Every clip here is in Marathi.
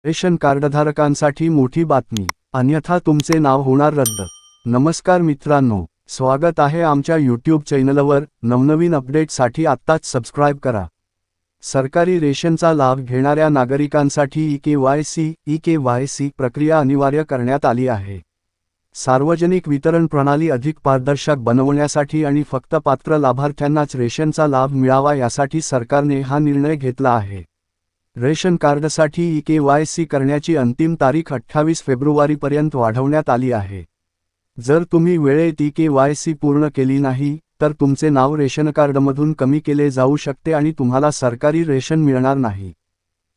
रेशन कार्डधारकांसाठी मोठी बातमी, अन्यथा तुमचे नाव होणार रद्द। नमस्कार मित्रांनो, स्वागत आहे आमच्या यूट्यूब चॅनलवर। नवनवीन अपडेटसाठी आत्ताच सबस्क्राइब करा। सरकारी रेशनचा लाभ घेणाऱ्या नागरिकांसाठी ई-के-वाय-सी प्रक्रिया अनिवार्य करण्यात आली आहे। सार्वजनिक वितरण प्रणाली अधिक पारदर्शक बनवण्यासाठी आणि फक्त पात्र लाभार्थ्यांनाच रेशनचा लाभ मिळावा यासाठी सरकारने हा निर्णय घेतला आहे। रेशन कार्डसाठी ई-के-वाय-सी करण्याची अंतिम तारीख 28 फेब्रुवारीपर्यंत वाढवण्यात आली आहे। जर तुम्ही वेळेत ई-के-वाय-सी पूर्ण केली नाही, तर तुमचे नाव रेशन कार्डमधून कमी केले जाऊ शकते आणि तुम्हाला सरकारी रेशन मिळणार नाही।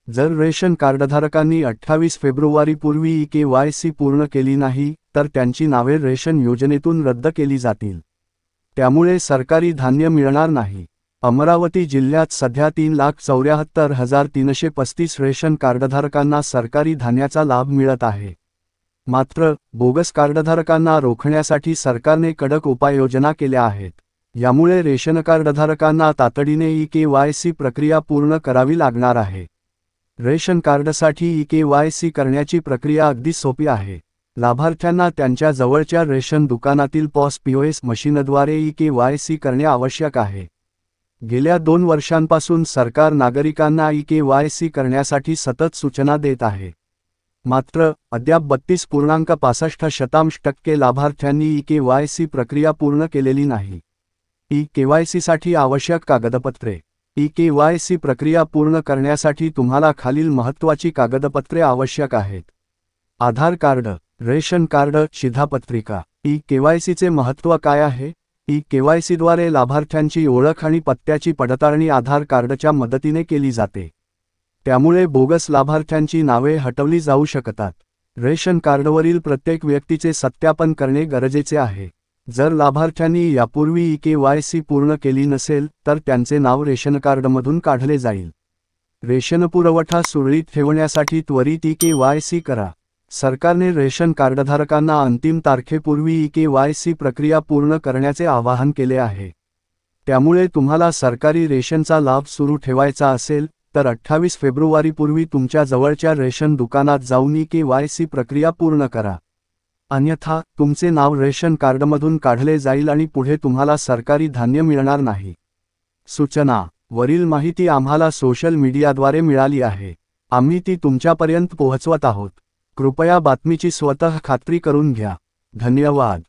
जर रेशन कार्डधारकांनी 28 फेब्रुवारीपूर्वी ई-के-वाय-सी पूर्ण केली नाही, तर त्यांची नावे रेशन योजनेतून रद्द केली जातील। त्यामुळे सरकारी धान्य मिळणार नाही। अमरावती जिल्ह्यात सध्या 3,74,335 रेशन कार्डधारकांना सरकारी धान्याचा लाभ मिळत आहे। मात्र बोगस कार्डधारकांना रोखण्यासाठी सरकारने कडक उपाययोजना केल्या आहेत। यामुळे रेशन कार्डधारकांना तातडीने ई-के-वाय-सी प्रक्रिया पूर्ण करावी लागणार आहे। रेशन कार्डसाठी ई-के-वाय-सी करण्याची प्रक्रिया अगदी सोपी आहे। लाभार्थ्यांना त्यांच्या जवळच्या रेशन दुकानातील POS मशीनद्वारे ई-के-वाय-सी करणे आवश्यक आहे। गेल्या 2 वर्षांपासून सरकार नागरिकांना ई-के-वाय-सी करण्यासाठी सतत सूचना देत आहे। मात्र अद्याप 32.65% लाभार्थ्यांनी ई-के-वाय-सी प्रक्रिया पूर्ण केलेली नाही। ई-के-वाय-सीसाठी आवश्यक कागदपत्रे। ई-के-वाय-सी प्रक्रिया पूर्ण करण्यासाठी तुम्हाला खालील महत्त्वाची कागदपत्रे आवश्यक आहेत: आधार कार्ड, रेशन कार्ड, शिधापत्रिका। ई-के-वाय-सीचे महत्त्व काय आहे? ई-के-वाय-सीद्वारे लाभार्थ्यांची ओळख आणि पत्त्याची पडताळणी आधार कार्डच्या मदतीने केली जाते। त्यामुळे बोगस लाभार्थ्यांची नावे हटवली जाऊ शकतात। रेशन कार्डवरील प्रत्येक व्यक्तीचे सत्यापन करणे गरजेचे आहे। जर लाभार्थ्यांनी यापूर्वी ई-के-वाय-सी पूर्ण केली नसेल, तर त्यांचे नाव रेशन कार्डमधून काढले जाईल। रेशन पुरवठा सुरळीत ठेवण्यासाठी त्वरित ई-के-वाय-सी करा। सरकारने रेशन कार्डधारकांना अंतिम तारखेपूर्वी ई-के-वाय-सी प्रक्रिया पूर्ण करण्याचे आवाहन केले आहे। त्यामुळे तुम्हाला सरकारी रेशनचा लाभ सुरू ठेवायचा असेल, तर 28 फेब्रुवारीपूर्वी तुमच्या जवळच्या रेशन दुकानात जाऊन ई-के-वाय-सी प्रक्रिया पूर्ण करा। अन्यथा तुमचे नाव रेशन कार्डमधून काढले जाईल आणि पुढे तुम्हाला सरकारी धान्य मिळणार नाही। सूचना: वरील माहिती आम्हाला सोशल मीडियाद्वारे मिळाली आहे। आम्ही ती तुमच्यापर्यंत पोहोचवत आहोत। कृपया बातमीची स्वतः खात्री करून घ्या। धन्यवाद।